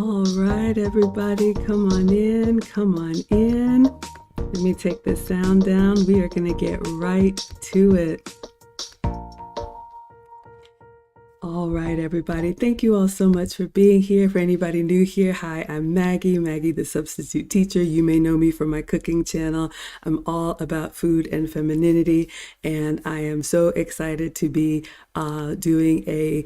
All right, everybody, come on in, come on in. Let me take the sound down. We are going to get right to it. All right, everybody. Thank you all so much for being here. For anybody new here, hi, I'm Maggie, the substitute teacher. You may know me from my cooking channel. I'm all about food and femininity, and I am so excited to be doing a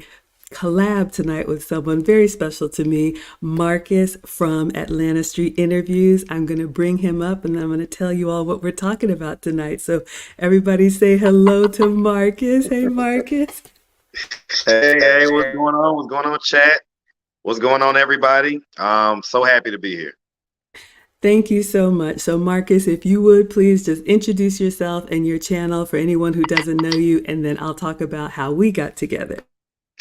collab tonight with someone very special to me, Marcus from Atlanta Street Interviews. I'm going to bring him up and I'm going to tell you all what we're talking about tonight. So everybody say hello to Marcus. Hey, Marcus. Hey, what's going on? What's going on, chat? What's going on, everybody? So happy to be here. Thank you so much. So Marcus, if you would please just introduce yourself and your channel for anyone who doesn't know you, and then I'll talk about how we got together.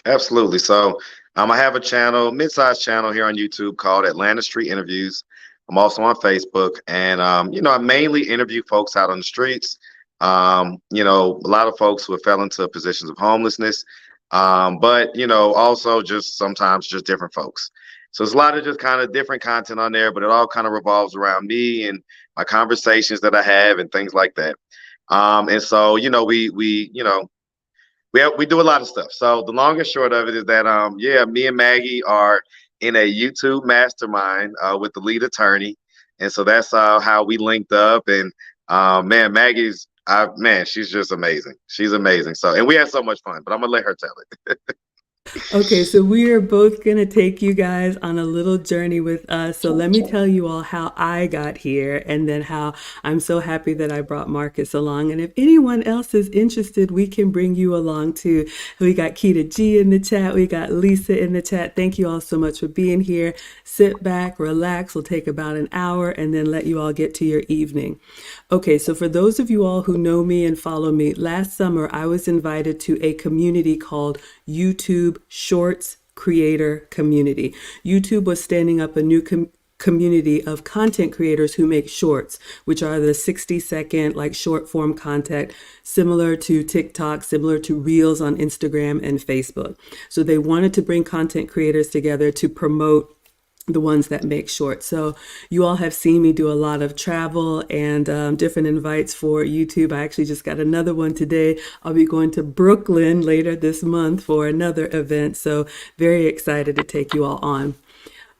Absolutely. So I have a channel, mid-sized channel here on YouTube called Atlanta Street Interviews. I'm also on Facebook, and I mainly interview folks out on the streets. A lot of folks who have fell into positions of homelessness, but also just sometimes just different folks. So it's a lot of just kind of different content on there, but it all kind of revolves around me and my conversations that I have and things like that. And so we do a lot of stuff. So the long and short of it is that me and Maggie are in a YouTube mastermind with the lead attorney, and so that's how we linked up. And she's just amazing. She's amazing. So, and we had so much fun, but I'm gonna let her tell it. Okay, so we are both going to take you guys on a little journey with us. So let me tell you all how I got here and then how I'm so happy that I brought Marcus along. And if anyone else is interested, we can bring you along too. We got Keita G in the chat. We got Lisa in the chat. Thank you all so much for being here. Sit back, relax. We'll take about an hour and then let you all get to your evening. Okay, so for those of you all who know me and follow me, last summer I was invited to a community called YouTube Shorts Creator Community. YouTube was standing up a new community of content creators who make shorts, which are the 60-second like short form content, similar to TikTok, similar to Reels on Instagram and Facebook. So they wanted to bring content creators together to promote the ones that make shorts. So you all have seen me do a lot of travel and different invites for YouTube. I actually just got another one today. I'll be going to Brooklyn later this month for another event. So very excited to take you all on.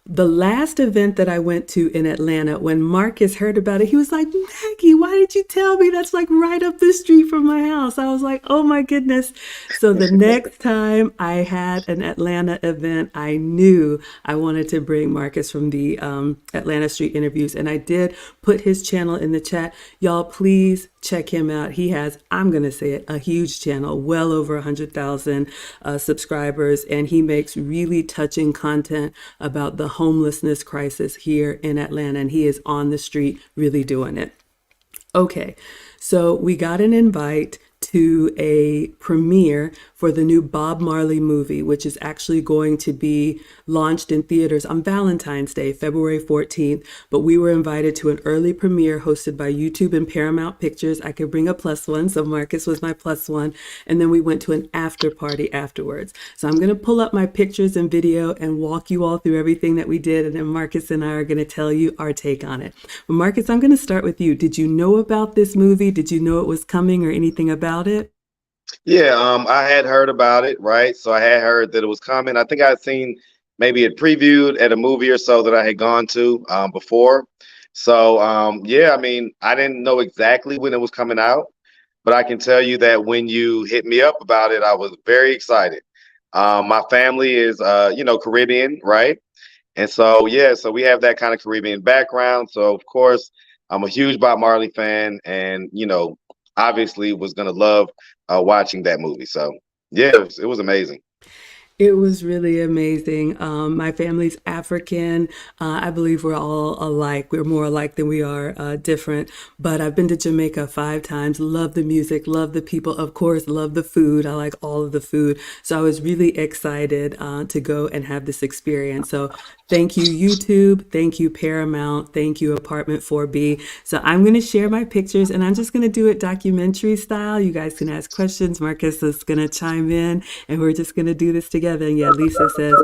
The last event that I went to in Atlanta, when Marcus heard about it, he was like, Maggie, why did you tell me? That's like right up the street from my house. I was like, oh my goodness. So the next time I had an Atlanta event, I knew I wanted to bring Marcus from the Atlanta Street Interviews. And I did put his channel in the chat. Y'all, please check him out. He has, I'm going to say it, a huge channel, well over 100,000 subscribers. And he makes really touching content about the homelessness crisis here in Atlanta. And he is on the street really doing it. Okay, so we got an invite to a premiere for the new Bob Marley movie, which is actually going to be launched in theaters on Valentine's Day, February 14th. But we were invited to an early premiere hosted by YouTube and Paramount Pictures. I could bring a +1, so Marcus was my +1. And then we went to an after party afterwards. So I'm going to pull up my pictures and video and walk you all through everything that we did. And then Marcus and I are going to tell you our take on it. But Marcus, I'm going to start with you. Did you know about this movie? Did you know it was coming or anything about it? Yeah, I had heard about it, right? So I had heard that it was coming. I think I'd seen maybe it previewed at a movie or so that I had gone to before. So I didn't know exactly when it was coming out, but I can tell you that when you hit me up about it, I was very excited. My family is, Caribbean, right? And so, so we have that kind of Caribbean background. So, of course, I'm a huge Bob Marley fan and, obviously was going to love watching that movie. So, it was amazing. It was really amazing. My family's African. I believe we're all alike. We're more alike than we are different. But I've been to Jamaica 5 times. Love the music, love the people. Of course, love the food. I like all of the food. So I was really excited to go and have this experience. So thank you, YouTube. Thank you, Paramount. Thank you, Apartment 4B. So I'm going to share my pictures and I'm just going to do it documentary style. You guys can ask questions. Marcus is going to chime in and we're just going to do this together. together. And yeah, Lisa says,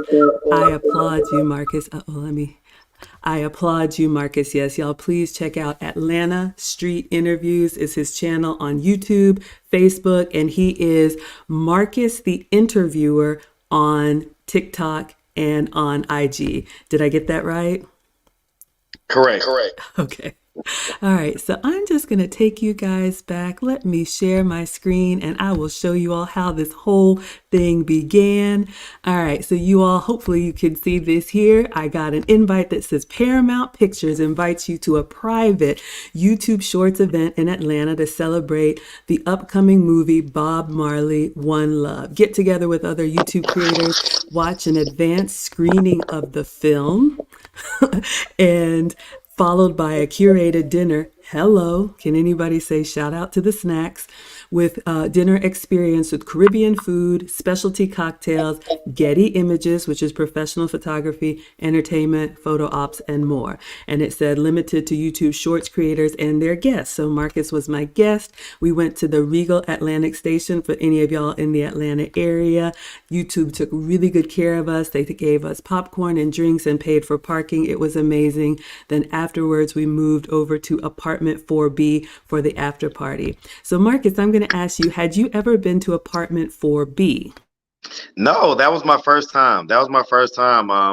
I applaud you, Marcus. I applaud you, Marcus. Yes, y'all, please check out Atlanta Street Interviews is his channel on YouTube, Facebook, and he is Marcus the Interviewer on TikTok and on IG. Did I get that right? Correct. Okay. All right, so I'm just going to take you guys back. Let me share my screen and I will show you all how this whole thing began. All right, so you all, hopefully you can see this here. I got an invite that says Paramount Pictures invites you to a private YouTube Shorts event in Atlanta to celebrate the upcoming movie Bob Marley, One Love. Get together with other YouTube creators, watch an advanced screening of the film, and followed by a curated dinner. Hello, can anybody say shout out to the snacks? With dinner experience with Caribbean food, specialty cocktails, Getty Images, which is professional photography, entertainment, photo ops, and more. And it said limited to YouTube Shorts creators and their guests. So Marcus was my guest. We went to the Regal Atlantic Station for any of y'all in the Atlanta area. YouTube took really good care of us. They gave us popcorn and drinks and paid for parking. It was amazing. Then afterwards, we moved over to apartment 4B for the after party. So Marcus, I'm going to ask you, had you ever been to apartment 4B? No, that was my first time.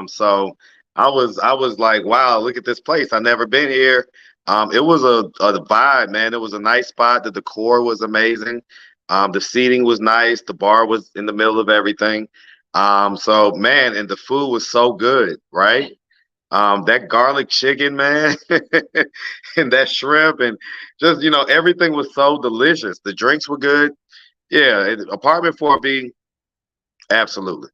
So I was like, wow, look at this place. I never been here. It was a vibe, man. It was a nice spot. The decor was amazing. The seating was nice. The bar was in the middle of everything. So man, and the food was so good, right? That garlic chicken, man, and that shrimp, and just everything was so delicious. The drinks were good. Yeah, apartment 4B, absolutely.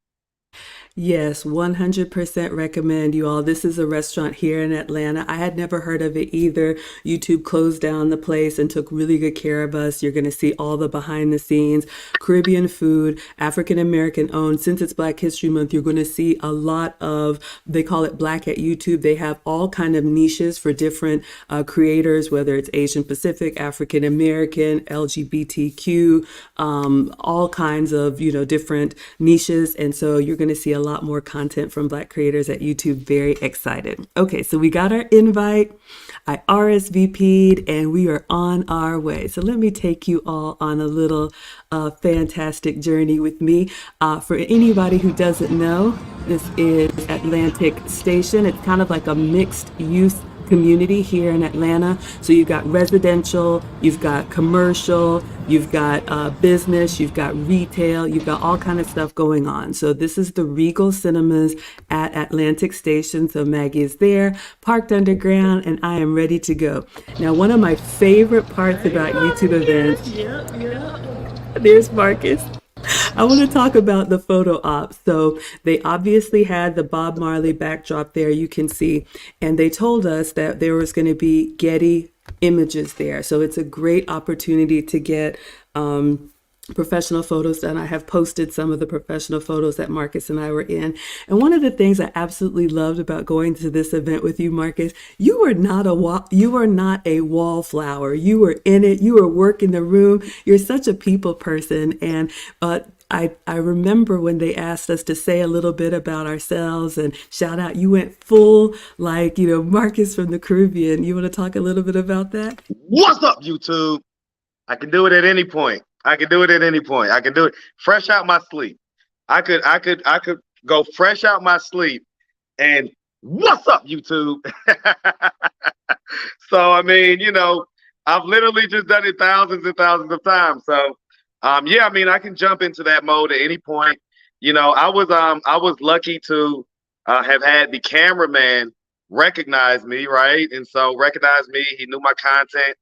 Yes, 100% recommend you all. This is a restaurant here in Atlanta. I had never heard of it either. YouTube closed down the place and took really good care of us. You're going to see all the behind the scenes, Caribbean food, African American owned. Since it's Black History Month, you're going to see a lot of, they call it Black at YouTube. They have all kind of niches for different creators, whether it's Asian Pacific, African American, LGBTQ, all kinds of, different niches. And so you're going to see a lot more content from Black creators at YouTube. Very excited. Okay, so we got our invite. I RSVP'd and we are on our way. So let me take you all on a little fantastic journey with me. For anybody who doesn't know, this is Atlantic Station. It's kind of like a mixed use community here in Atlanta. So you've got residential, you've got commercial, you've got business, you've got retail, you've got all kind of stuff going on. So this is the Regal Cinemas at Atlantic Station. So Maggie is there, parked underground, and I am ready to go. Now, one of my favorite parts about YouTube events, there's Marcus. I want to talk about the photo ops. So they obviously had the Bob Marley backdrop there, you can see, and they told us that there was going to be Getty Images there. So it's a great opportunity to get professional photos done. I have posted some of the professional photos that Marcus and I were in. And one of the things I absolutely loved about going to this event with you, Marcus, you were not a wallflower. You were in it. You were working the room. You're such a people person. And I remember when they asked us to say a little bit about ourselves and shout out, you went full like, Marcus from the Caribbean. You want to talk a little bit about that? What's up, YouTube? I can do it at any point. I can do it fresh out my sleep. I could go fresh out my sleep and what's up, YouTube? So I mean, I've literally just done it thousands and thousands of times. So yeah, I mean, I can jump into that mode at any point. I was lucky to have had the cameraman recognize me, right? And so recognize me, he knew my content.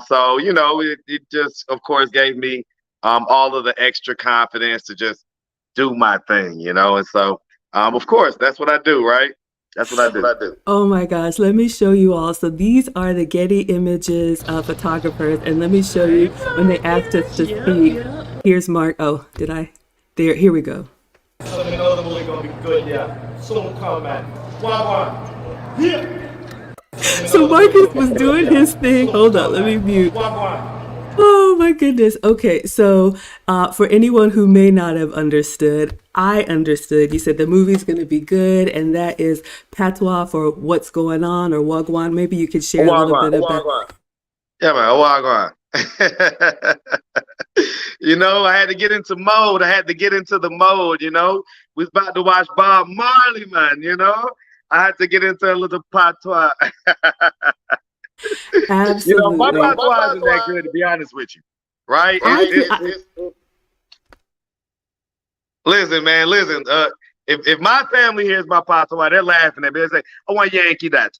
So it just of course gave me all of the extra confidence to just do my thing, and so of course that's what I do, right? That's what I do. Oh my gosh, let me show you all. So these are the Getty Images photographers, and let me show you when they asked us to speak. Here's Mark. Oh, did I? There, here we go. So we know the movie gonna be good, yeah. Soon come, man. One. Yeah. So Marcus was doing his thing. Hold up, let me mute. One. Oh my goodness. Okay, so for anyone who may not have understood, I understood. You said the movie's going to be good, and that is patois for what's going on or wagwan. Maybe you could share a little Wagwan. bit about. Yeah, man, wagwan. I had to get into mode. I had to get into the mode. We was about to watch Bob Marley, man. I had to get into a little patois. My Absolutely. patois isn't that good, to be honest with you. Right? I can. Listen, man, listen. If my family hears my patois, they're laughing at me. They say, "I want Yankee that."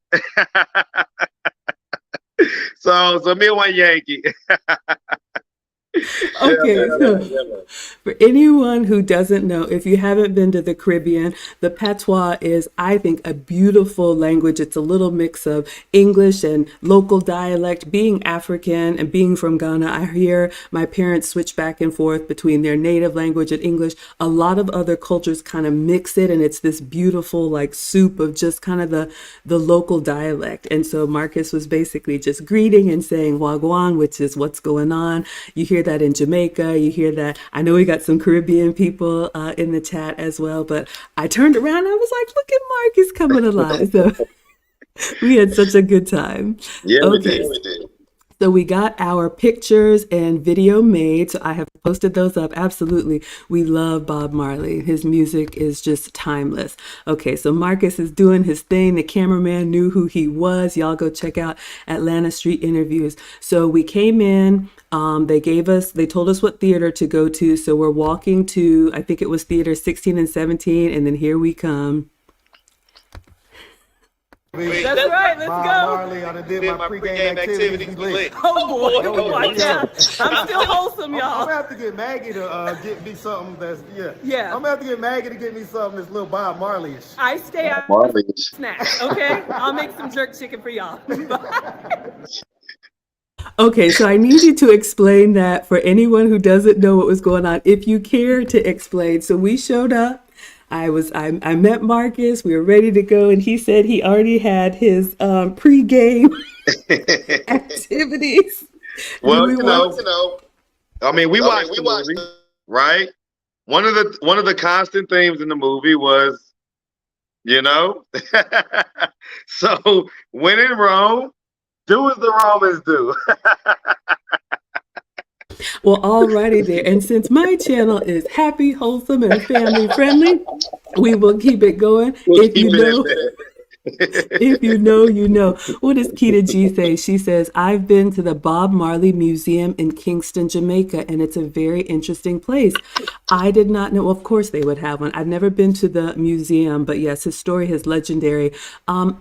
So me, I want Yankee. Okay, so Yeah, man. for anyone who doesn't know, if you haven't been to the Caribbean, the patois is, I think, a beautiful language. It's a little mix of English and local dialect. Being African and being from Ghana, I hear my parents switch back and forth between their native language and English. A lot of other cultures kind of mix it, and it's this beautiful like soup of just kind of the local dialect. And so Marcus was basically just greeting and saying wagwan, which is what's going on. You hear that in Jamaica. You hear that. I know we got some Caribbean people in the chat as well, but I turned around and I was like, look at Marcus coming alive. So we had such a good time. Yeah, we Okay. did. We did. So we got our pictures and video made. So I have posted those up. Absolutely. We love Bob Marley. His music is just timeless. Okay, so Marcus is doing his thing. The cameraman knew who he was. Y'all go check out Atlanta Street Interviews. So we came in. They told us what theater to go to. So we're walking to, I think it was theater 16 and 17. And then here we come. That's right. Let's Bob go. Marley, I done did my pregame activities. We lit. Oh boy, watch out. I'm still wholesome, I'm y'all. gonna have to get Maggie to get me something that's Yeah. I'm gonna have to get Maggie to get me something that's little Bob Marley-ish. I stay out Marley. snacks, okay? I'll make some jerk chicken for y'all. Okay, so I need you to explain that for anyone who doesn't know what was going on, if you care to explain. So we showed up. I met Marcus. We were ready to go, and he said he already had his pre-game activities. Well, We walked- I mean, we watched the movie, right? One of the constant themes in the movie was, so when in Rome, do as the Romans do. Well, alrighty there. And since my channel is happy, wholesome, and family friendly, we will keep it going. If you know, if you know, you know. What does Keita G say? She says, I've been to the Bob Marley Museum in Kingston, Jamaica, and it's a very interesting place. I did not know. Well, of course they would have one. I've never been to the museum, but yes, his story is legendary.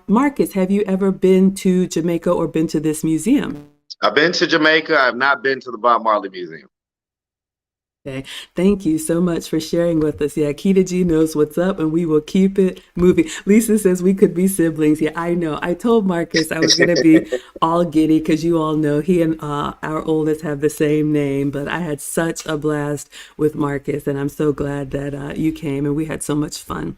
Marcus, have you ever been to Jamaica or been to this museum? I've been to Jamaica. I've not been to the Bob Marley Museum. Okay. Thank you so much for sharing with us. Yeah, Keita G knows what's up, and we will keep it moving. Lisa says we could be siblings. Yeah, I know. I told Marcus I was going to be all giddy because you all know he and our oldest have the same name, but I had such a blast with Marcus, and I'm so glad that you came, and we had so much fun.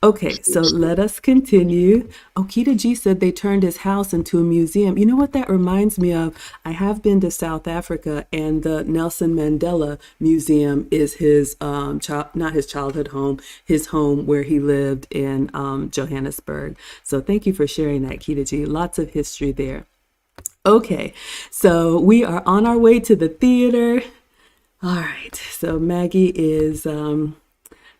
Okay, so let us continue. Oh, Keita G said they turned his house into a museum. You know what that reminds me of? I have been to South Africa, and the Nelson Mandela Museum is his not his childhood home, his home where he lived in Johannesburg. So thank you for sharing that, Keita G. Lots of history there. Okay, so we are on our way to the theater. All right, so Maggie is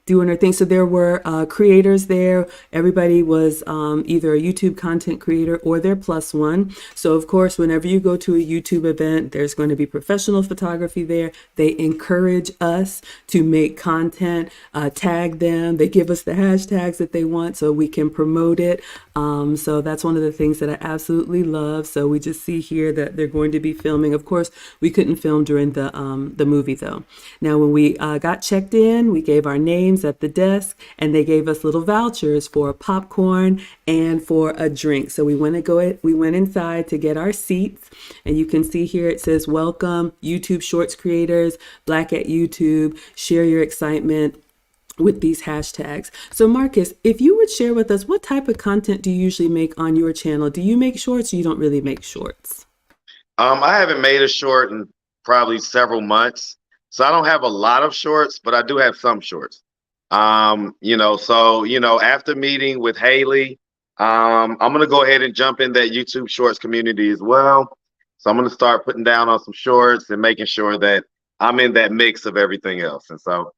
doing her thing. So there were creators there. Everybody was either a YouTube content creator or their plus one. So of course, whenever you go to a YouTube event, there's going to be professional photography there. They encourage us to make content, tag them. They give us the hashtags that they want so we can promote it. So that's one of the things that I absolutely love. So we just see here that they're going to be filming. Of course, we couldn't film during the movie though. Now, when we got checked in, we gave our names at the desk, and they gave us little vouchers for popcorn and for a drink. So we went inside to get our seats, and you can see here it says, "Welcome YouTube Shorts creators, Black at YouTube. Share your excitement with these hashtags." So Marcus, if you would share with us, what type of content do you usually make on your channel? Do you make shorts or you don't really make shorts? I haven't made a short in probably several months. So I don't have a lot of shorts, but I do have some shorts. After meeting with Haley, I'm gonna go ahead and jump in that YouTube Shorts community as well. So I'm gonna start putting down on some shorts and making sure that I'm in that mix of everything else. And so,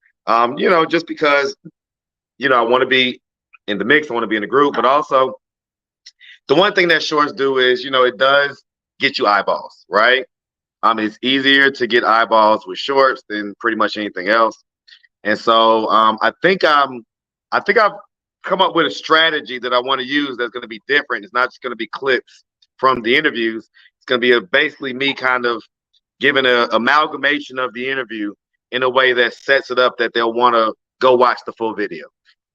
just because I want to be in the mix, I want to be in the group, but also the one thing that shorts do is, it does get you eyeballs, right? It's easier to get eyeballs with shorts than pretty much anything else. And so I think I've come up with a strategy that I want to use that's going to be different. It's not just going to be clips from the interviews. It's going to be basically me kind of giving an amalgamation of the interview in a way that sets it up that they'll want to go watch the full video.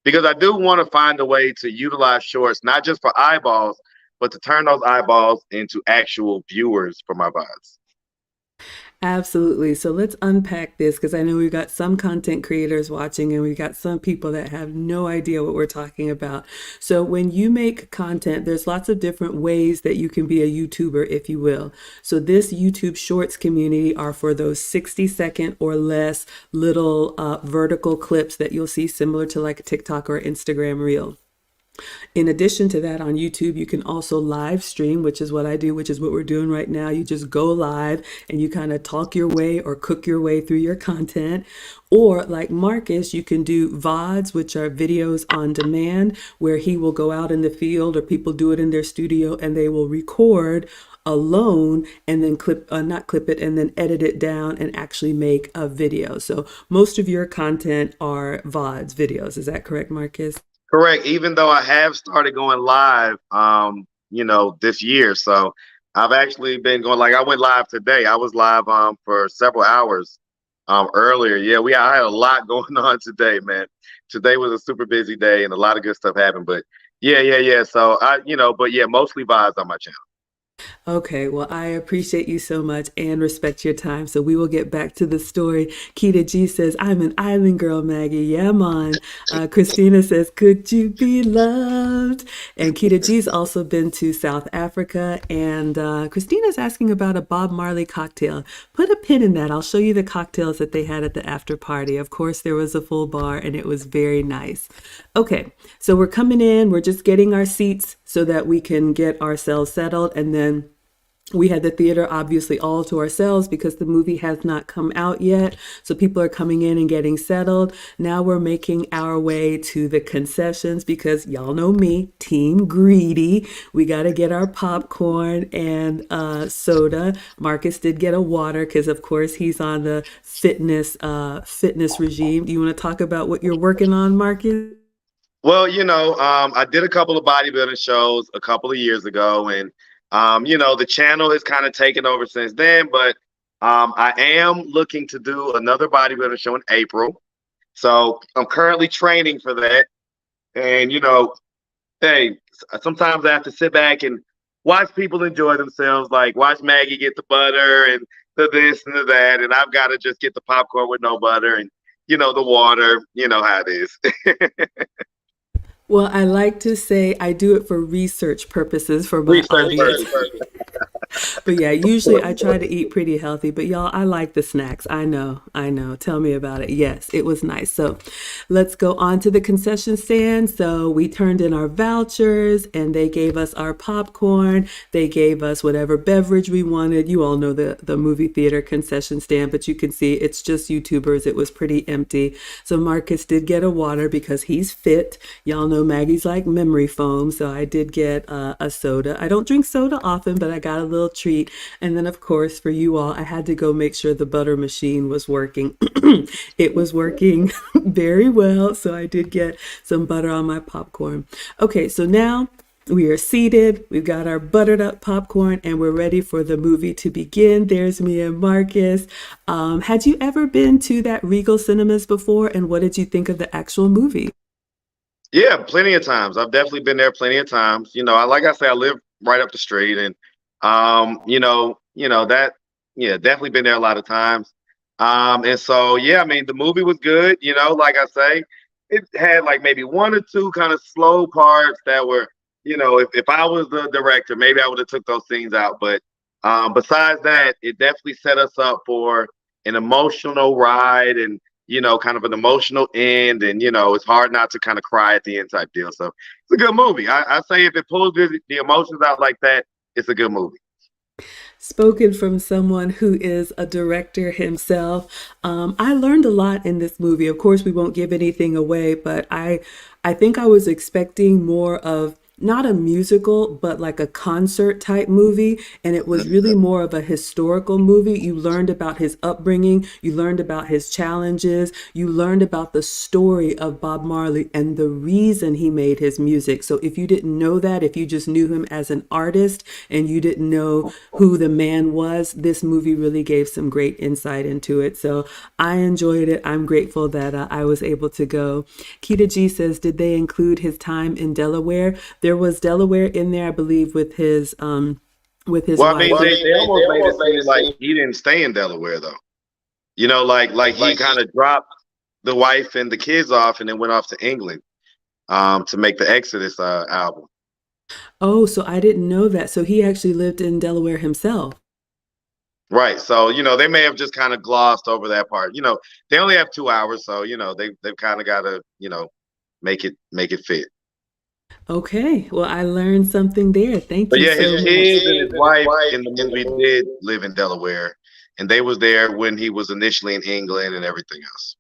Because I do want to find a way to utilize shorts, not just for eyeballs, but to turn those eyeballs into actual viewers for my VODs. Absolutely. So let's unpack this because I know we've got some content creators watching and we've got some people that have no idea what we're talking about. So when you make content, there's lots of different ways that you can be a YouTuber, if you will. So this YouTube Shorts community are for those 60-second or less little vertical clips that you'll see similar to like a TikTok or Instagram reel. In addition to that, on YouTube, you can also live stream, which is what I do, which is what we're doing right now. You just go live and you kind of talk your way or cook your way through your content. Or like Marcus, you can do VODs, which are videos on demand, where he will go out in the field or people do it in their studio and they will record alone and then not clip it and then edit it down and actually make a video. So most of your content are VODs, videos. Is that correct, Marcus? Correct. Even though I have started going live, this year. So I've actually been going, like I went live today. I was live for several hours earlier. Yeah, I had a lot going on today, man. Today was a super busy day and a lot of good stuff happened. But yeah. So mostly VODs on my channel. Okay, well, I appreciate you so much and respect your time. So we will get back to the story. Keita G says, I'm an island girl, Maggie. Yeah, man. Christina says, could you be loved? And Keita G's also been to South Africa. And Christina's asking about a Bob Marley cocktail. Put a pin in that. I'll show you the cocktails that they had at the after party. Of course, there was a full bar and it was very nice. Okay, so we're coming in. We're just getting our seats so that we can get ourselves settled. And then we had the theater obviously all to ourselves because the movie has not come out yet. So people are coming in and getting settled. Now we're making our way to the concessions because y'all know me, team greedy. We got to get our popcorn and soda. Marcus did get a water because of course he's on the fitness regime. Do you want to talk about what you're working on, Marcus? Well, I did a couple of bodybuilding shows a couple of years ago, and the channel has kind of taken over since then, but I am looking to do another bodybuilding show in April. So I'm currently training for that. And, hey, sometimes I have to sit back and watch people enjoy themselves, like watch Maggie get the butter and the this and the that. And I've got to just get the popcorn with no butter and, the water, how it is. Well, I like to say I do it for research purposes for my audience. But yeah, usually I try to eat pretty healthy, but y'all, I like the snacks. I know. Tell me about it. Yes, it was nice. So let's go on to the concession stand. So we turned in our vouchers and they gave us our popcorn. They gave us whatever beverage we wanted. You all know the movie theater concession stand, but you can see it's just YouTubers. It was pretty empty. So Marcus did get a water because he's fit. Y'all know Maggie's like memory foam. So I did get a soda. I don't drink soda often, but I got a little treat. And then, of course, for you all, I had to go make sure the butter machine was working. It was working very well. So I did get some butter on my popcorn. Okay, so now we are seated. We've got our buttered up popcorn and we're ready for the movie to begin. There's me and Marcus. Had you ever been to that Regal Cinemas before? And what did you think of the actual movie? Yeah, plenty of times. I've definitely been there plenty of times. Like I say, I live right up the street and definitely been there a lot of times. And so, yeah, I mean, the movie was good, like I say, it had like maybe one or two kind of slow parts that were, if I was the director, maybe I would have took those scenes out. But, Besides that, it definitely set us up for an emotional ride and kind of an emotional end, and it's hard not to kind of cry at the end type deal. So it's a good movie. I say if it pulls the emotions out like that, it's a good movie. Spoken from someone who is a director himself. I learned a lot in this movie. Of course, we won't give anything away, but I think I was expecting more of not a musical, but like a concert type movie. And it was really more of a historical movie. You learned about his upbringing, you learned about his challenges, you learned about the story of Bob Marley and the reason he made his music. So if you didn't know that, if you just knew him as an artist and you didn't know who the man was, this movie really gave some great insight into it. So I enjoyed it. I'm grateful that I was able to go. Keita G says, did they include his time in Delaware? There was Delaware in there, I believe, with his Well, I wife. mean, they almost made it seem like he didn't stay in Delaware though. Like he kind of dropped the wife and the kids off and then went off to England to make the Exodus album. Oh, so I didn't know that. So he actually lived in Delaware himself. Right. So, they may have just kind of glossed over that part. They only have 2 hours, so they've kind of got to, make it fit. Okay, well, I learned something there. Thank But you yeah, so his much. kids and his wife in the movie did live in Delaware, and they was there when he was initially in England and everything else.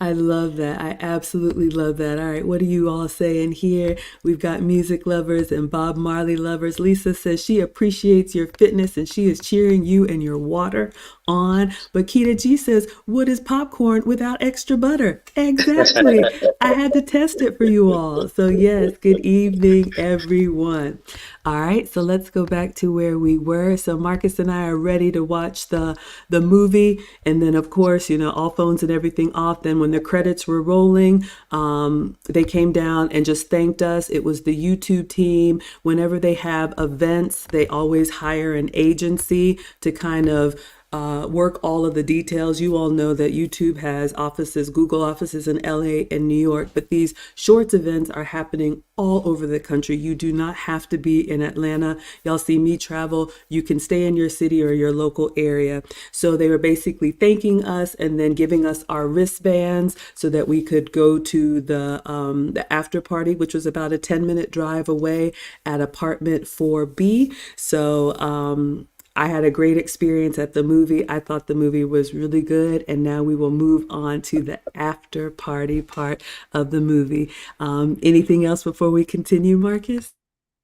I love that. I absolutely love that. All right, what are you all saying here? We've got music lovers and Bob Marley lovers. Lisa says she appreciates your fitness and she is cheering you and your water on. But Keita G says, what is popcorn without extra butter? Exactly. I had to test it for you all. So yes, good evening, everyone. All right, so let's go back to where we were. So Marcus and I are ready to watch the movie, and then of course, all phones and everything off. Then when the credits were rolling, they came down and just thanked us. It was the YouTube team. Whenever they have events, they always hire an agency to kind of work all of the details. You all know that YouTube has offices, Google offices in LA and New York, but these shorts events are happening all over the country. You do not have to be in Atlanta. Y'all see me travel. You can stay in your city or your local area. So they were basically thanking us and then giving us our wristbands so that we could go to the after party, which was about a 10-minute drive away at apartment 4B. So I had a great experience at the movie. I thought the movie was really good. And now we will move on to the after party part of the movie. Anything else before we continue, Marcus?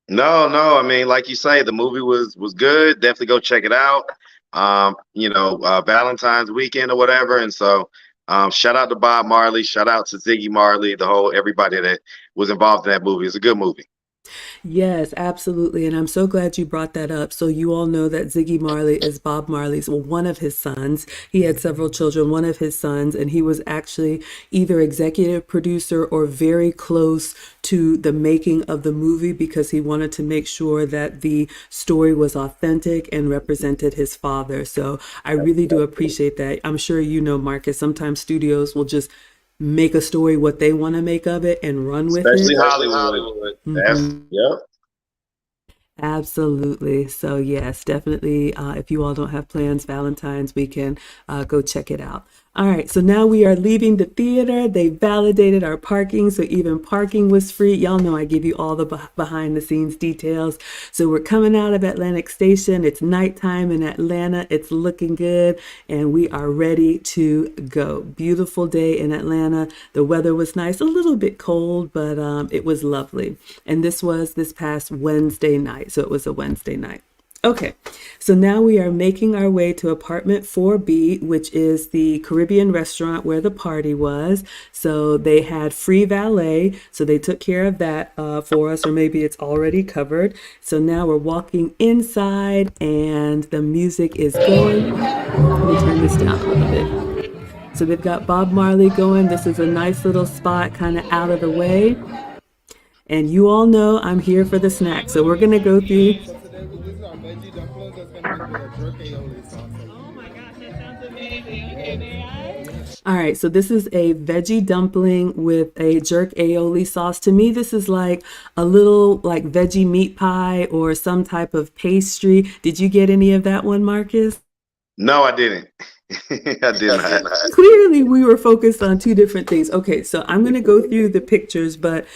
No. I mean, like you say, the movie was good. Definitely go check it out. Valentine's weekend or whatever. And so shout out to Bob Marley. Shout out to Ziggy Marley, everybody that was involved in that movie. It's a good movie. Yes, absolutely. And I'm so glad you brought that up. So you all know that Ziggy Marley is Bob Marley's, well, one of his sons. He had several children, one of his sons, and he was actually either executive producer or very close to the making of the movie because he wanted to make sure that the story was authentic and represented his father. So I really do appreciate that. I'm sure you know, Marcus, sometimes studios will just make a story what they want to make of it and run with Especially it. Hollywood. That's yep. Absolutely. So yes, definitely. If you all don't have plans, Valentine's weekend, go check it out. All right, so now we are leaving the theater. They validated our parking, so even parking was free. Y'all know I give you all the behind the scenes details. So we're coming out of Atlantic Station. It's nighttime in Atlanta. It's looking good, and we are ready to go. Beautiful day in Atlanta. The weather was nice, a little bit cold, but it was lovely. And this was this past Wednesday night, so it was a Wednesday night. Okay, so now we are making our way to apartment 4B, which is the Caribbean restaurant where the party was. So they had free valet, so they took care of that for us, or maybe it's already covered. So now we're walking inside and the music is going. Let me turn this down a little bit. So they've got Bob Marley going. This is a nice little spot kind of out of the way. And you all know I'm here for the snack. So we're going to go through. All right, so this is a veggie dumpling with a jerk aioli sauce. To me, this is like a little like veggie meat pie or some type of pastry. Did you get any of that one, Marcus? No, I didn't. I did not. Clearly, we were focused on two different things. Okay, so I'm going to go through the pictures, but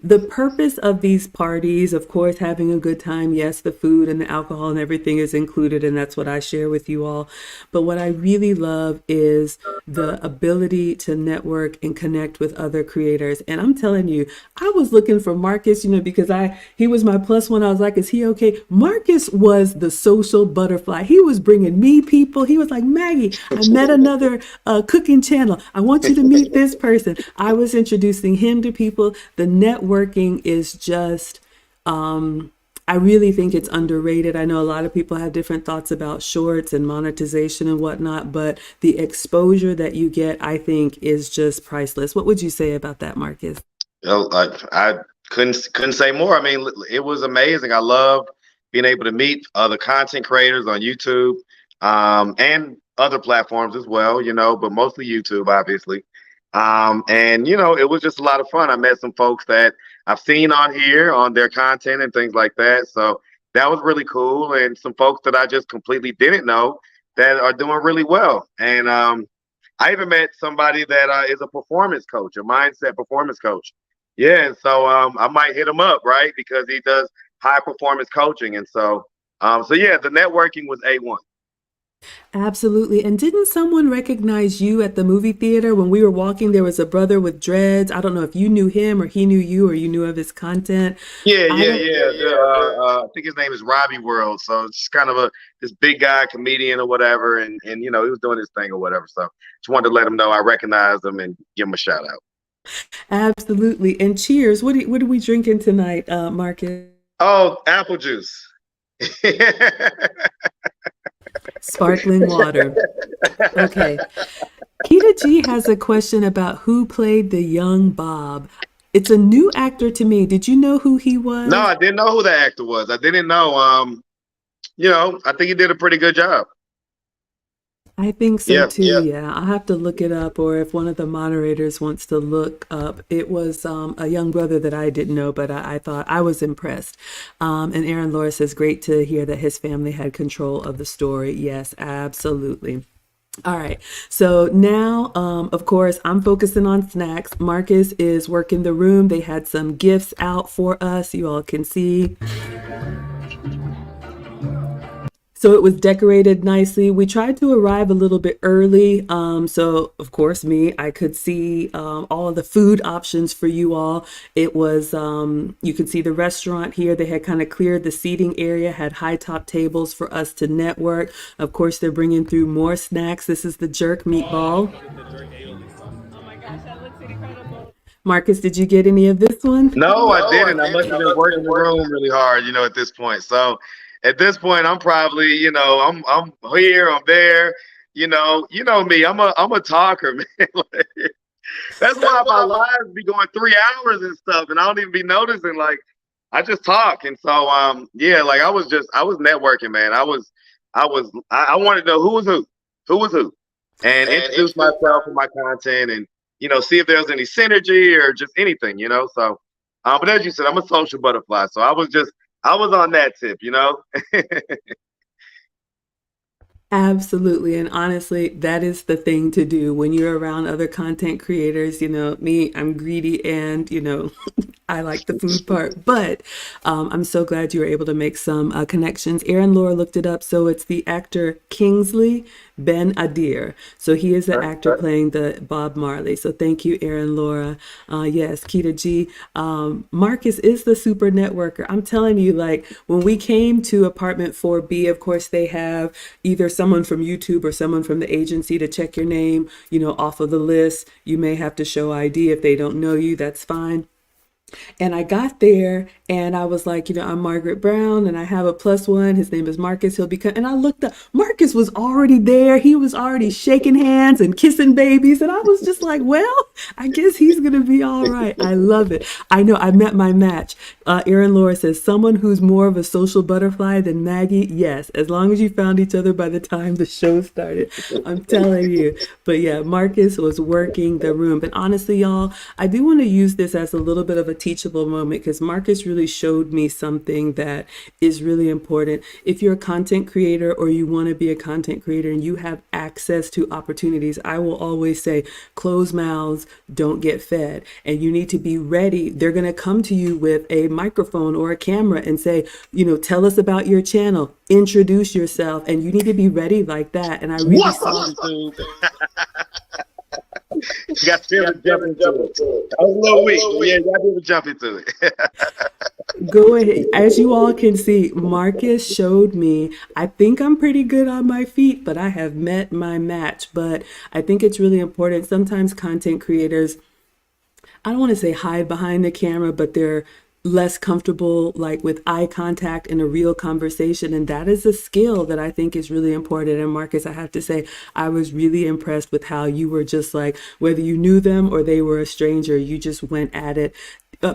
the purpose of these parties, of course, having a good time. Yes, the food and the alcohol and everything is included, and that's what I share with you all. But what I really love is the ability to network and connect with other creators. And I'm telling you, I was looking for Marcus, because he was my plus one. I was like, is he okay? Marcus was the social butterfly. He was bringing me people. He was like, Maggie, I met another cooking channel. I want you to meet this person. I was introducing him to people. The networking is just, I really think it's underrated. I know a lot of people have different thoughts about shorts and monetization and whatnot, but the exposure that you get, I think, is just priceless. What would you say about that, Marcus? I couldn't say more. I mean, it was amazing. I love being able to meet other content creators on YouTube, and other platforms as well, but mostly YouTube, obviously. And it was just a lot of fun. I met some folks that I've seen on here on their content and things like that. So that was really cool. And some folks that I just completely didn't know that are doing really well. And I even met somebody that is a performance coach, a mindset performance coach. Yeah, and so I might hit him up, right? Because he does high performance coaching. And so yeah, the networking was A1. Absolutely. And didn't someone recognize you at the movie theater when we were walking? There was a brother with dreads. I don't know if you knew him or he knew you or you knew of his content. Yeah. I don't. I think his name is Robbie World. So it's kind of this big guy comedian or whatever, and he was doing his thing or whatever. So just wanted to let him know I recognized him and give him a shout out. Absolutely. And cheers. What are we drinking tonight, Marcus? Oh, apple juice. Sparkling water. Okay. Kita G has a question about who played the young Bob. It's a new actor to me. Did you know who he was? No, I didn't know who the actor was. I didn't know. I think he did a pretty good job. I think so Yeah. too. Yeah, I'll have to look it up, or if one of the moderators wants to look up. It was a young brother that I didn't know, but I thought I was impressed. And Aaron Laura says, great to hear that his family had control of the story. Yes, absolutely. All right. So now, of course, I'm focusing on snacks. Marcus is working the room. They had some gifts out for us. You all can see. So it was decorated nicely. We tried to arrive a little bit early. So of course, I could see all of the food options for you all. It was, you could see the restaurant here. They had kind of cleared the seating area, had high top tables for us to network. Of course, they're bringing through more snacks. This is the jerk meatball. Oh my gosh, that looks incredible. Marcus, did you get any of this one? No, I didn't. I must have been working the room really hard, at this point. So at this point, I'm probably, I'm here, I'm there. You know me. I'm a talker, man. That's why my lives be going 3 hours and stuff, and I don't even be noticing. Like, I just talk, and so yeah, like I was networking, man. I wanted to know who was who, and introduce myself and my content, and see if there was any synergy or just anything, So, but as you said, I'm a social butterfly, so I was on that tip, Absolutely. And honestly, that is the thing to do when you're around other content creators. Me, I'm greedy and, I like the food part, but I'm so glad you were able to make some connections. Aaron Laura looked it up. So it's the actor Kingsley Ben Adir. So he is the actor playing the Bob Marley. So thank you, Aaron Laura. Yes, Kita G. Marcus is the super networker. I'm telling you, like when we came to apartment 4B, of course, they have either someone from YouTube or someone from the agency to check your name, off of the list. You may have to show ID if they don't know you. That's fine. And I got there and I was like, I'm Margaret Brown and I have a plus one. His name is Marcus. He'll be and I looked up. Marcus was already there. He was already shaking hands and kissing babies. And I was just like, well, I guess he's going to be all right. I love it. I know I met my match. Erin Laura says, someone who's more of a social butterfly than Maggie. Yes, as long as you found each other by the time the show started. I'm telling you. But yeah, Marcus was working the room. But honestly, y'all, I do want to use this as a little bit of a teachable moment because Marcus really showed me something that is really important. If you're a content creator or you want to be a content creator and you have access to opportunities, I will always say, closed mouths don't get fed. And you need to be ready. They're going to come to you with a microphone or a camera and say, tell us about your channel, introduce yourself, and you need to be ready like that. And I really What's saw up, dude? You got to jump into it. That was a little weak, but yeah, you got to jump into it. Go ahead. As you all can see, Marcus showed me, I think I'm pretty good on my feet, but I have met my match. But I think it's really important. Sometimes content creators, I don't want to say hide behind the camera, but they're less comfortable like with eye contact in a real conversation, and that is a skill that I think is really important. And Marcus, I have to say, I was really impressed with how you were just like, whether you knew them or they were a stranger, you just went at it.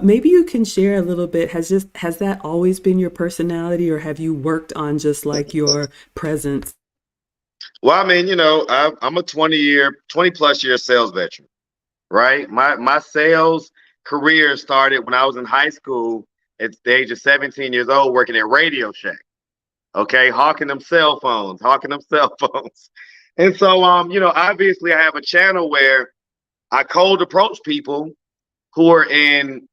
Maybe you can share a little bit. Has that always been your personality, or have you worked on just like your presence? Well, I mean, I'm a 20 plus year sales veteran, right? My sales career started when I was in high school at the age of 17 years old, working at Radio Shack. Okay, hawking them cell phones. And so, obviously, I have a channel where I cold approach people who are in,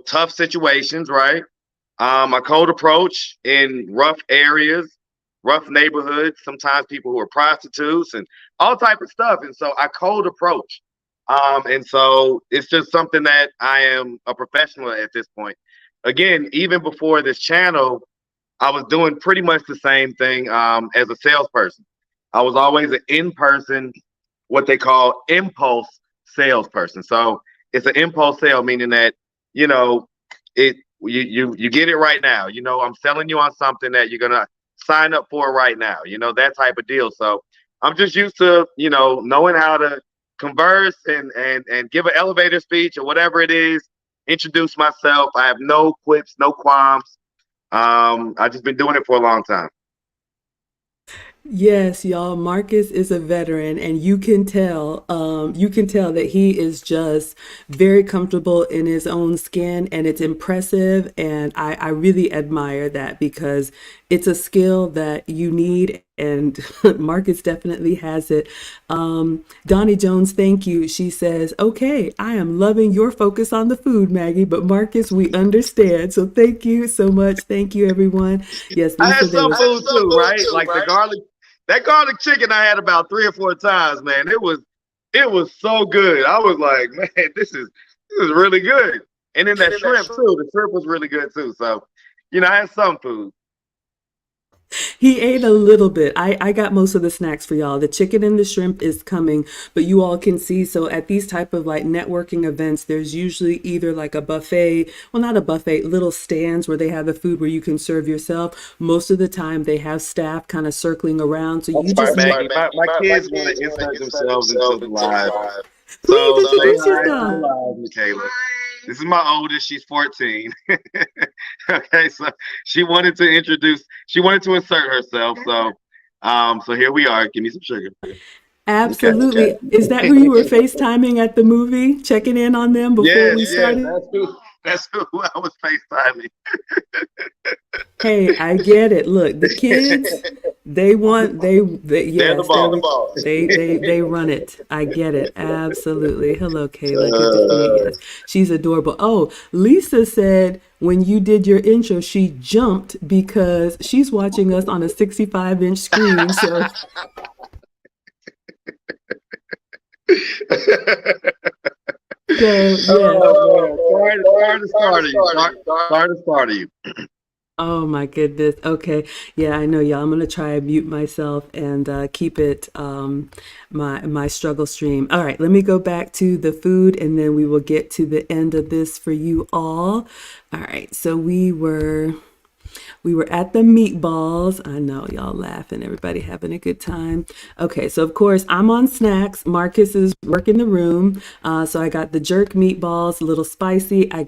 tough situations, right? I cold approach in rough areas, rough neighborhoods, sometimes people who are prostitutes and all type of stuff. And so I cold approach. And so it's just something that I am a professional at this point. Again, even before this channel, I was doing pretty much the same thing as a salesperson. I was always an in-person, what they call impulse salesperson. So it's an impulse sale, meaning that, you get it right now. I'm selling you on something that you're gonna sign up for right now, that type of deal. So I'm just used to, knowing how to converse and give an elevator speech or whatever it is, introduce myself. I have no quips, no qualms. I've just been doing it for a long time. Yes, y'all. Marcus is a veteran, and you can tell that he is just very comfortable in his own skin, and it's impressive. And I really admire that because it's a skill that you need, and Marcus definitely has it. Donnie Jones, thank you. She says, "Okay, I am loving your focus on the food, Maggie, but Marcus, we understand. So thank you so much. Thank you, everyone." Yes, I Lisa, had there some was. food too, right? Like the garlic, that garlic chicken I had about 3 or 4 times, man. It was so good. I was like, man, this is really good. And then that shrimp too. The shrimp was really good too. So, I had some food. He ate a little bit. I got most of the snacks for y'all. The chicken and the shrimp is coming, but you all can see. So at these type of like networking events, there's usually either like a buffet, well, not a buffet, little stands where they have the food where you can serve yourself. Most of the time they have staff kind of circling around. So you All right, just need, Maggie. My kids want to insert themselves into the live. please So say introduce hi to the yourself. live, Michaela. This is my oldest. She's 14. Okay, so she wanted to insert herself. So here we are. Give me some sugar. Okay. Absolutely. Is that who you were FaceTiming at the movie, checking in on them before we Yes, started? that's who I was FaceTiming. Hey, I get it. Look, the kids, they They're the yes, boss. they run it. I get it. Absolutely. Hello, Kayla. Good to see you. Yes, she's adorable. Oh, Lisa said when you did your intro, she jumped because she's watching us on a 65-inch screen. So, so yes. Oh man, sorry to start you. Sorry to start you. Oh my goodness. Okay. Yeah, I know y'all. I'm gonna try and mute myself and keep it my struggle stream. All right, let me go back to the food and then we will get to the end of this for you all. All right, so we were at the meatballs. I know y'all laughing, everybody having a good time. Okay, so of course I'm on snacks. Marcus is working the room. So I got the jerk meatballs, a little spicy. I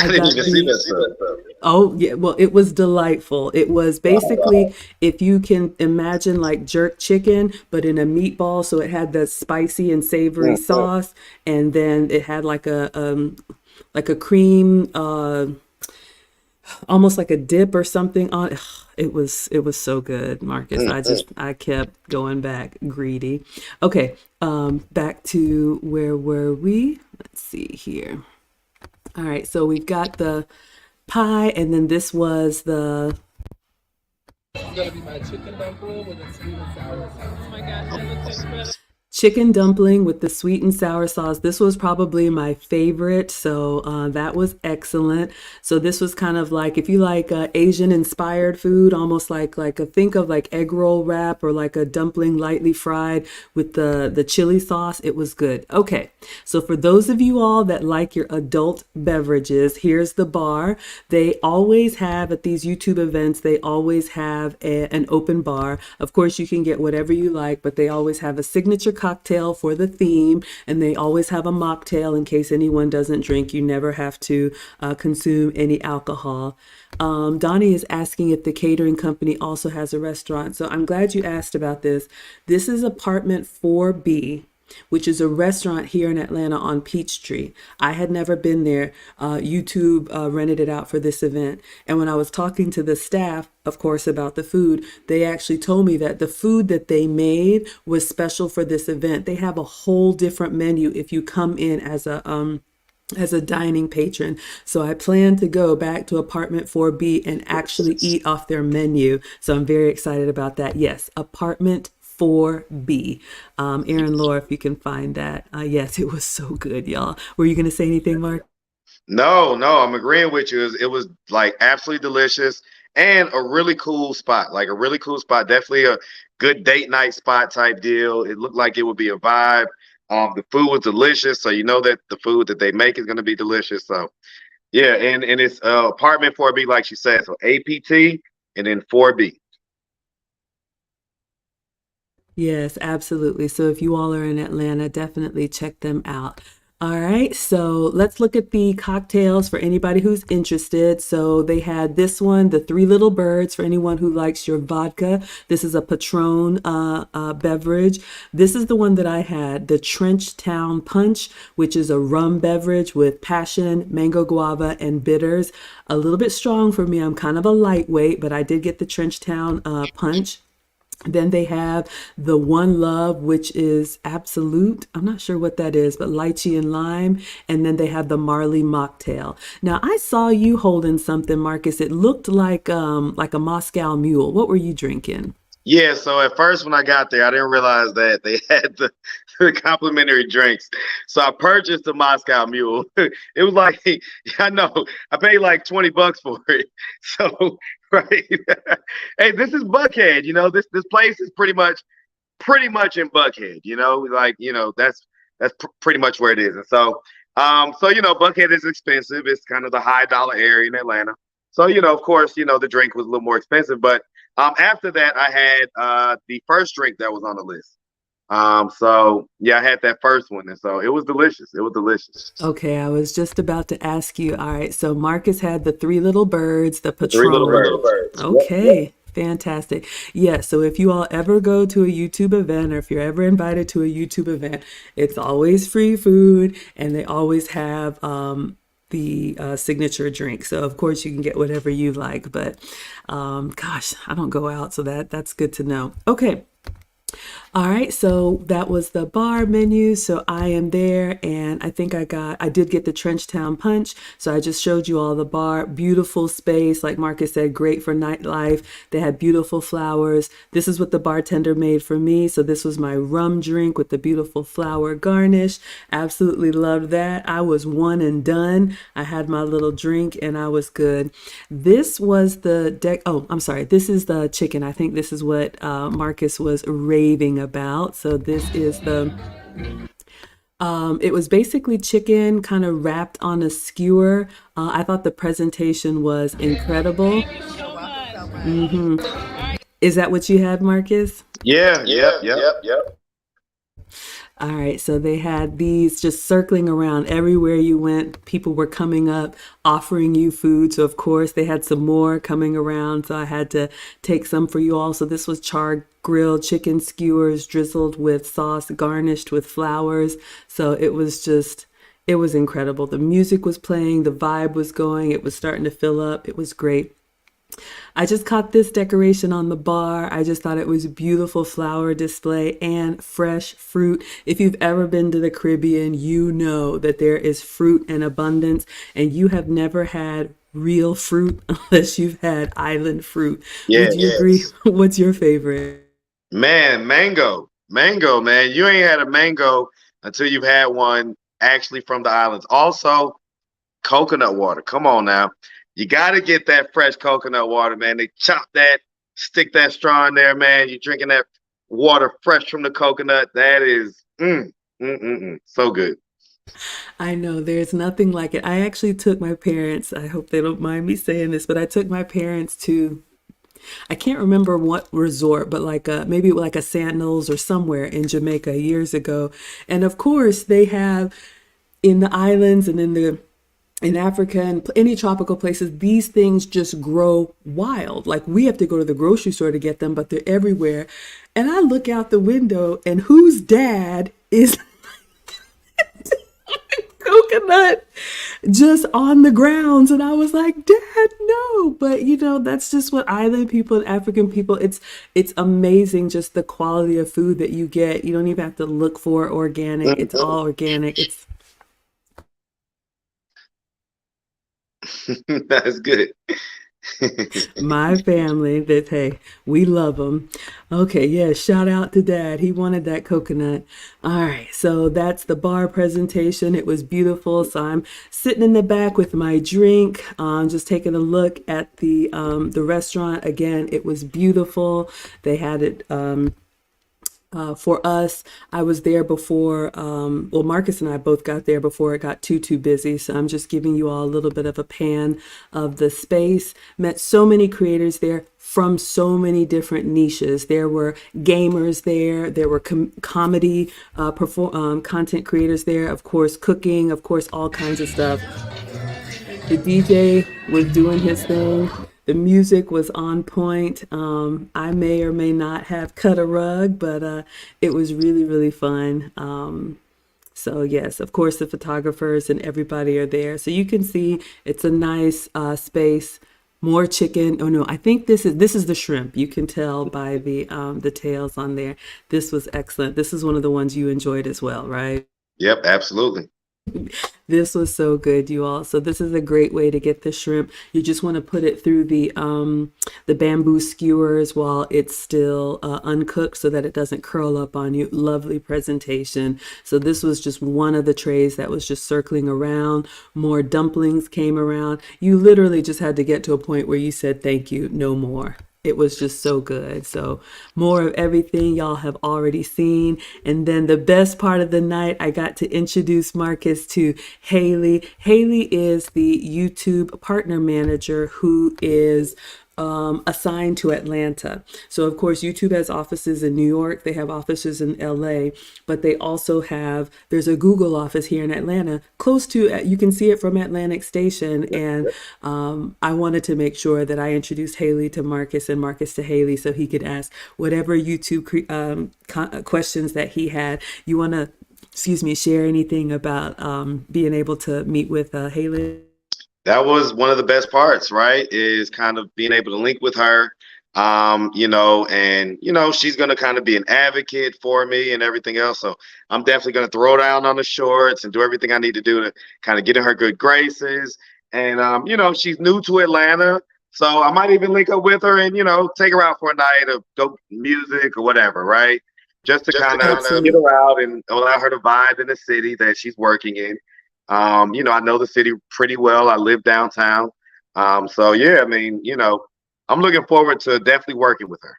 I didn't got even see the that stuff. Oh, yeah. Well, it was delightful. It was basically, if you can imagine like jerk chicken, but in a meatball. So it had the spicy and savory Mm. sauce, and then it had like a cream, almost like a dip or something on it. It was so good, Marcus. Mm, mm. I kept going back greedy. Okay, back to where were we? Let's see here. All right, so we've got the pie, and then this was the Oh my gosh, that looks incredible. chicken dumpling with the sweet and sour sauce. This was probably my favorite, so that was excellent. So this was kind of like if you like Asian inspired food, almost like a think of like egg roll wrap or like a dumpling lightly fried with the chili sauce. It was good. Okay, so for those of you all that like your adult beverages, here's the bar. They always have at these YouTube events. They always have an open bar. Of course, you can get whatever you like, but they always have a signature cocktail for the theme, and they always have a mocktail in case anyone doesn't drink. You never have to consume any alcohol. Donnie is asking if the catering company also has a restaurant. So I'm glad you asked about this. This is apartment 4B, which is a restaurant here in Atlanta on Peachtree. I had never been there. YouTube rented it out for this event. And when I was talking to the staff, of course, about the food, they actually told me that the food that they made was special for this event. They have a whole different menu if you come in as a dining patron. So I plan to go back to apartment 4B and actually eat off their menu. So I'm very excited about that. Yes, apartment 4B. Aaron, Laura, if you can find that. Yes, it was so good, y'all. Were you going to say anything, Mark? No, no, I'm agreeing with you. It was like absolutely delicious and a really cool spot. Like a really cool spot. Definitely a good date night spot type deal. It looked like it would be a vibe. The food was delicious, so you know that the food that they make is going to be delicious. So yeah, and it's apartment 4B, like she said. So APT and then 4B. Yes, absolutely. So if you all are in Atlanta, definitely check them out. All right, so let's look at the cocktails for anybody who's interested. So they had this one, the Three Little Birds, for anyone who likes your vodka. This is a Patron beverage. This is the one that I had, the Trench Town Punch, which is a rum beverage with passion, mango guava, and bitters. A little bit strong for me. I'm kind of a lightweight, but I did get the Trench Town Punch. Then they have the One Love, which is absolute. I'm not sure what that is, but lychee and lime. And then they have the Marley mocktail. Now I saw you holding something, Marcus. It looked like a Moscow Mule. What were you drinking? Yeah, so at first when I got there, I didn't realize that they had the complimentary drinks. So I purchased the Moscow Mule. It was like, I know, I paid like $20 for it. So, right. Hey, this is Buckhead, this place is pretty much in Buckhead, like, that's pretty much where it is. And so Buckhead is expensive. It's kind of the high dollar area in Atlanta. So, of course, the drink was a little more expensive, but after that, I had the first drink that was on the list. So yeah, I had that first one, and so it was delicious. It was delicious. Okay, I was just about to ask you. All right, so Marcus had the Three Little Birds, the The three little Patron. birds. Yep, yep. Okay, fantastic. Yeah, so if you all ever go to a YouTube event or if you're ever invited to a YouTube event, it's always free food and they always have the signature drink. So of course you can get whatever you like, but gosh, I don't go out, so that's good to know. Okay. All right, so that was the bar menu. So I am there, and I did get the Trenchtown Punch. So I just showed you all the bar, beautiful space. Like Marcus said, great for nightlife. They had beautiful flowers. This is what the bartender made for me. So this was my rum drink with the beautiful flower garnish. Absolutely loved that. I was one and done. I had my little drink and I was good. This was the deck. Oh, I'm sorry. This is the chicken. I think this is what Marcus was raving about. So this is it was basically chicken kind of wrapped on a skewer. I thought the presentation was incredible. Thank you so much. hmm Is that what you had, Marcus? Yeah, yep, yep. All right, so they had these just circling around everywhere you went. People were coming up, offering you food. So, of course, they had some more coming around. So, I had to take some for you all. So, this was charred grilled chicken skewers drizzled with sauce, garnished with flowers. So, it was incredible. The music was playing, the vibe was going, it was starting to fill up. It was great. I just caught this decoration on the bar. I just thought it was a beautiful flower display and fresh fruit. If you've ever been to the Caribbean, you know that there is fruit in abundance, and you have never had real fruit unless you've had island fruit. Would you agree? Yes. What's your favorite? Man, mango, man. You ain't had a mango until you've had one actually from the islands. Also, coconut water. Come on now. You got to get that fresh coconut water, man. They chop that, stick that straw in there, man. You're drinking that water fresh from the coconut. That is so good. I know there's nothing like it. I actually took my parents, I hope they don't mind me saying this, but I took my parents to, I can't remember what resort, but like maybe like a Sandals or somewhere in Jamaica years ago. And of course, they have in the islands and in Africa and any tropical places, these things just grow wild. Like we have to go to the grocery store to get them, but they're everywhere. And I look out the window, and whose dad is coconut just on the grounds, and I was like, Dad, no. But that's just what island people and African people, it's amazing just the quality of food that you get. You don't even have to look for organic. It's all organic. It's That's good. my family that, hey, we love them. Okay, yeah, shout out to Dad. He wanted that coconut. All right, so that's the bar presentation. It was beautiful. So I'm sitting in the back with my drink, just taking a look at the restaurant. Again, it was beautiful. They had it for us. I was there before, well, Marcus and I both got there before it got too busy. So I'm just giving you all a little bit of a pan of the space. Met so many creators there from so many different niches. There were gamers there. There were comedy content creators there. Of course, cooking. Of course, all kinds of stuff. The DJ was doing his thing. The music was on point. I may or may not have cut a rug, but it was really, really fun. So yes, of course, the photographers and everybody are there. So you can see it's a nice space. More chicken. Oh no, I think this is the shrimp. You can tell by the tails on there. This was excellent. This is one of the ones you enjoyed as well, right? Yep, absolutely. This was so good, you all. So this is a great way to get the shrimp. You just want to put it through the bamboo skewers while it's still uncooked so that it doesn't curl up on you. Lovely presentation. So this was just one of the trays that was just circling around. More dumplings came around. You literally just had to get to a point where you said, thank you, no more. It was just so good. So more of everything y'all have already seen. And then the best part of the night, I got to introduce Marcus to Haley. Haley is the YouTube partner manager who is assigned to Atlanta. So of course, YouTube has offices in New York. They have offices in LA, but they also there's a Google office here in Atlanta, close to, you can see it from Atlantic Station. And I wanted to make sure that I introduced Haley to Marcus and Marcus to Haley so he could ask whatever YouTube questions that he had. You want to, excuse me, share anything about being able to meet with Haley? That was one of the best parts, right? Is kind of being able to link with her. And she's gonna kind of be an advocate for me and everything else. So I'm definitely gonna throw down on the shorts and do everything I need to do to kind of get in her good graces. And she's new to Atlanta, so I might even link up with her and take her out for a night of go music or whatever, right? Just to kind of get Absolutely. her out and allow her to vibe in the city that she's working in. I know the city pretty well. I live downtown. So yeah, I mean, I'm looking forward to definitely working with her.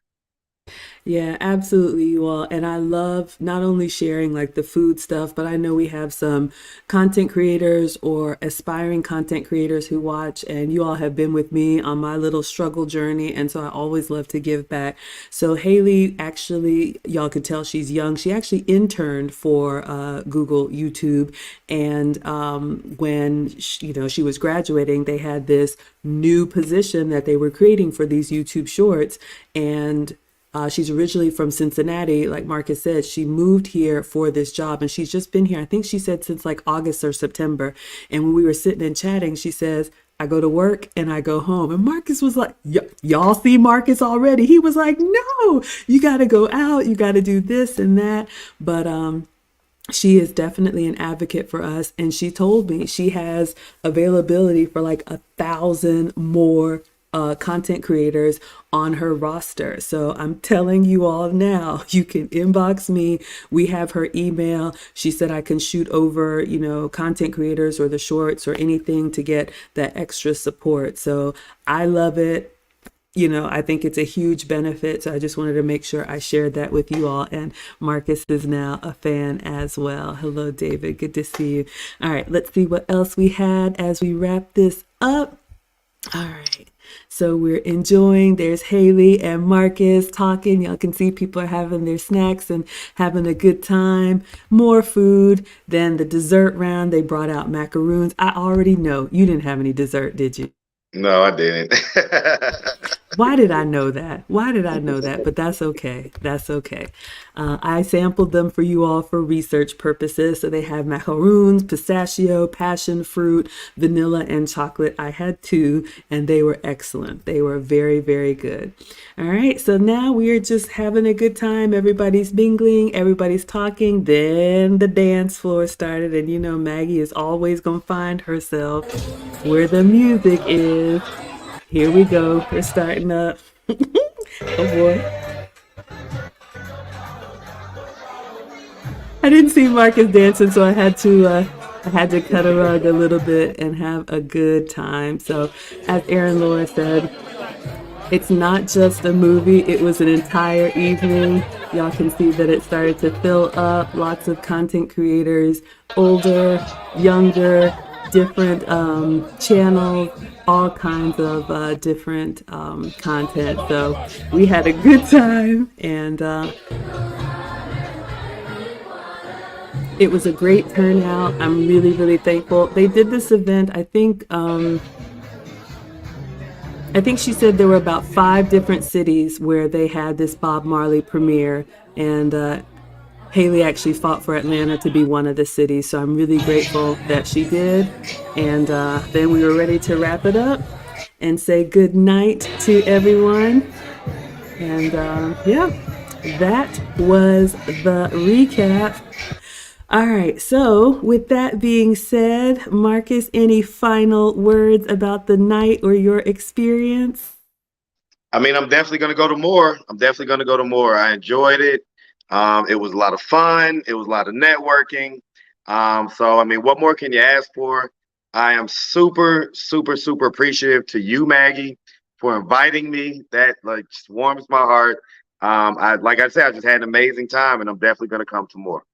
Yeah, absolutely, you all. And I love not only sharing like the food stuff, but I know we have some content creators or aspiring content creators who watch, and you all have been with me on my little struggle journey. And so I always love to give back. So Haley, actually, y'all could tell she's young. She actually interned for Google YouTube. And when she was graduating, they had this new position that they were creating for these YouTube shorts. And she's originally from Cincinnati. Like Marcus said, she moved here for this job and she's just been here, I think she said since like August or September. And when we were sitting and chatting, she says, I go to work and I go home. And Marcus was like, y'all see Marcus already? He was like, no, you got to go out. You got to do this and that. But she is definitely an advocate for us. And she told me she has availability for like 1,000 more content creators on her roster. So I'm telling you all now, you can inbox me. We have her email. She said I can shoot over, content creators or the shorts or anything to get that extra support. So I love it. I think it's a huge benefit. So I just wanted to make sure I shared that with you all. And Marcus is now a fan as well. Hello, David. Good to see you. All right, let's see what else we had as we wrap this up. All right. So we're enjoying. There's Haley and Marcus talking. Y'all can see people are having their snacks and having a good time. More food. Then the dessert round, they brought out macaroons. I already know you didn't have any dessert, did you? No, I didn't. Why did I know that? Why did I know that? But that's okay. That's okay. I sampled them for you all for research purposes. So they have macaroons, pistachio, passion fruit, vanilla, and chocolate. I had two, and they were excellent. They were very, very good. All right. So now we are just having a good time. Everybody's mingling, everybody's talking. Then the dance floor started, and Maggie is always going to find herself where the music is. Here we go. We're starting up. Oh boy. I didn't see Marcus dancing, so I had to cut a rug a little bit and have a good time. So as Aaron Laura said, it's not just a movie, it was an entire evening. Y'all can see that it started to fill up. Lots of content creators, older, younger, different channels, all kinds of different content. So we had a good time, and it was a great turnout. I'm really, really thankful. They did this event, I think she said there were about 5 different cities where they had this Bob Marley premiere, and Haley actually fought for Atlanta to be one of the cities, so I'm really grateful that she did. And then we were ready to wrap it up and say good night to everyone. And yeah, that was the recap. All right, so with that being said, Marcus, any final words about the night or your experience? I mean, I'm definitely going to go to more. I'm definitely going to go to more. I enjoyed it. It was a lot of fun. It was a lot of networking. So, I mean, what more can you ask for? I am super, super, super appreciative to you, Maggie, for inviting me. That just warms my heart. Like I said, I just had an amazing time, and I'm definitely going to come to more.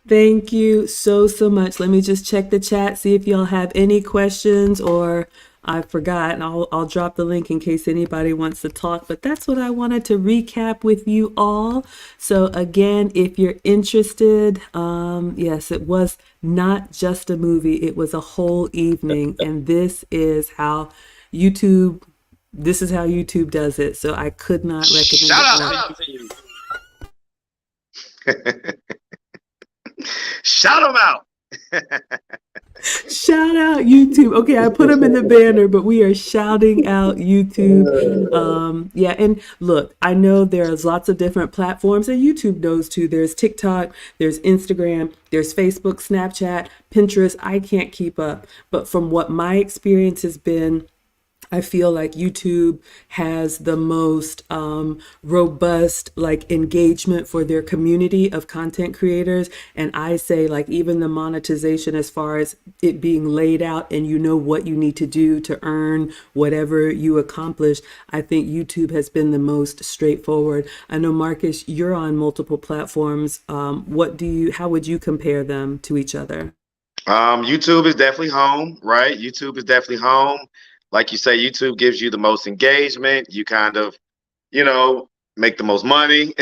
Thank you so, so much. Let me just check the chat, see if y'all have any questions, or I forgot, and I'll drop the link in case anybody wants to talk. But that's what I wanted to recap with you all. So again, if you're interested, yes, it was not just a movie, it was a whole evening. And YouTube, this is how YouTube does it. So I could not recommend Shout it out more. to you. Shout them out. Shout out YouTube. Okay, I put them in the banner, but we are shouting out YouTube. Yeah, and look, I know there's lots of different platforms, and YouTube knows too. There's TikTok, there's Instagram, there's Facebook, Snapchat, Pinterest. I can't keep up. But from what my experience has been, I feel like YouTube has the most robust like engagement for their community of content creators. And I say like even the monetization as far as it being laid out and you know what you need to do to earn whatever you accomplish, I think YouTube has been the most straightforward. I know Marcus, you're on multiple platforms. How would you compare them to each other? YouTube is definitely home, right? YouTube is definitely home. Like you say, YouTube gives you the most engagement. You kind of, make the most money.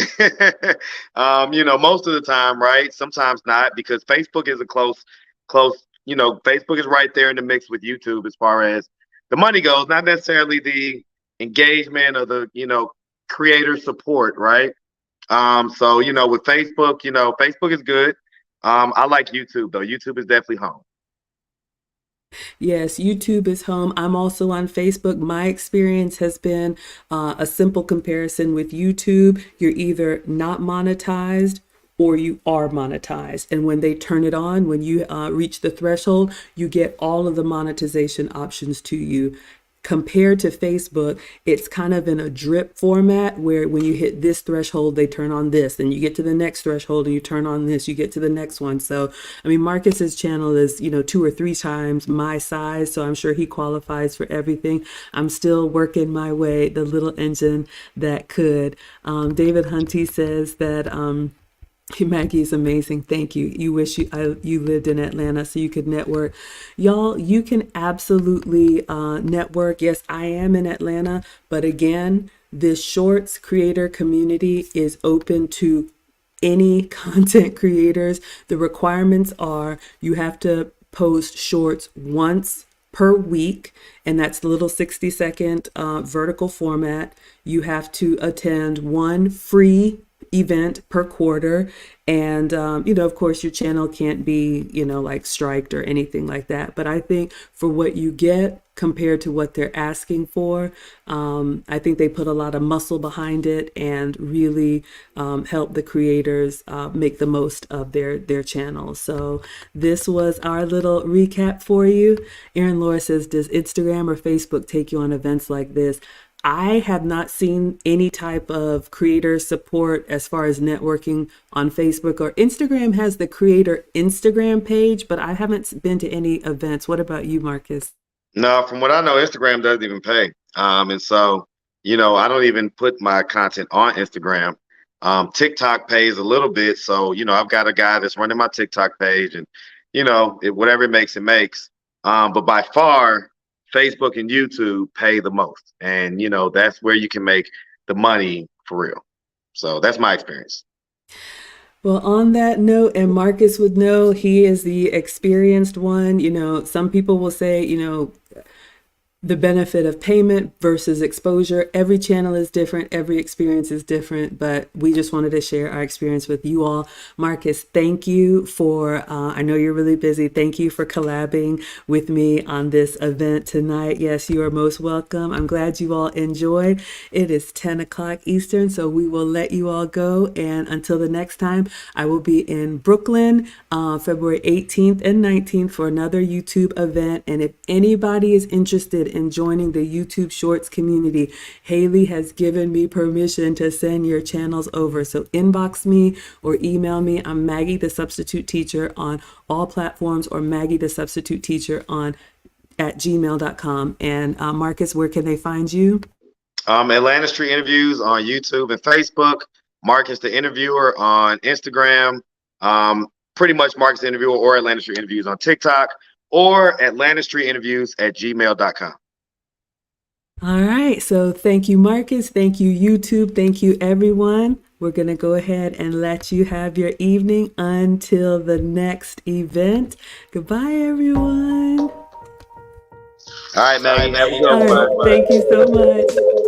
Most of the time, right? Sometimes not, because Facebook is a close, Facebook is right there in the mix with YouTube as far as the money goes, not necessarily the engagement or the, creator support, right? So, with Facebook, Facebook is good. I like YouTube though. YouTube is definitely home. Yes, YouTube is home. I'm also on Facebook. My experience has been a simple comparison with YouTube. You're either not monetized or you are monetized. And when they turn it on, when you reach the threshold, you get all of the monetization options to you. Compared to Facebook, it's kind of in a drip format where when you hit this threshold, they turn on this, and you get to the next threshold and you turn on this, you get to the next one. So, I mean, Marcus's channel is, 2 or 3 times my size, so I'm sure he qualifies for everything. I'm still working my way, the little engine that could. David Hunty says that, Maggie is amazing. Thank you. You wish you lived in Atlanta so you could network. Y'all, you can absolutely network. Yes, I am in Atlanta, but again, this shorts creator community is open to any content creators. The requirements are you have to post shorts once per week, and that's the little 60-second vertical format. You have to attend one free event per quarter, and of course your channel can't be like striked or anything like that, but I think for what you get compared to what they're asking for, I think they put a lot of muscle behind it and really help the creators make the most of their channels. So this was our little recap for you. Aaron Laura says, does Instagram or Facebook take you on events like this? I have not seen any type of creator support as far as networking on Facebook, or Instagram has the creator Instagram page, but I haven't been to any events. What about you, Marcus? No, from what I know, Instagram doesn't even pay. And so, I don't even put my content on Instagram. TikTok pays a little bit. So, I've got a guy that's running my TikTok page, and, whatever it makes. But by far, Facebook and YouTube pay the most. And, that's where you can make the money for real. So that's my experience. Well, on that note, and Marcus would know, he is the experienced one. Some people will say, the benefit of payment versus exposure. Every channel is different. Every experience is different, but we just wanted to share our experience with you all. Marcus, thank you for, I know you're really busy. Thank you for collabing with me on this event tonight. Yes, you are most welcome. I'm glad you all enjoyed. It is 10 o'clock Eastern, so we will let you all go. And until the next time, I will be in Brooklyn, February 18th and 19th for another YouTube event. And if anybody is interested in joining the YouTube Shorts community, Haley has given me permission to send your channels over. So inbox me or email me. I'm Maggie the Substitute Teacher on all platforms, or Maggie the Substitute Teacher at gmail.com. And Marcus, where can they find you? Atlanta Street Interviews on YouTube and Facebook. Marcus the Interviewer on Instagram. Pretty much Marcus the Interviewer or Atlanta Street Interviews on TikTok, or Atlanta Street Interviews at gmail.com. All right. So thank you, Marcus. Thank you, YouTube. Thank you, everyone. We're going to go ahead and let you have your evening until the next event. Goodbye, everyone. All right, Maggie. Have a good All one. right, thank you so much.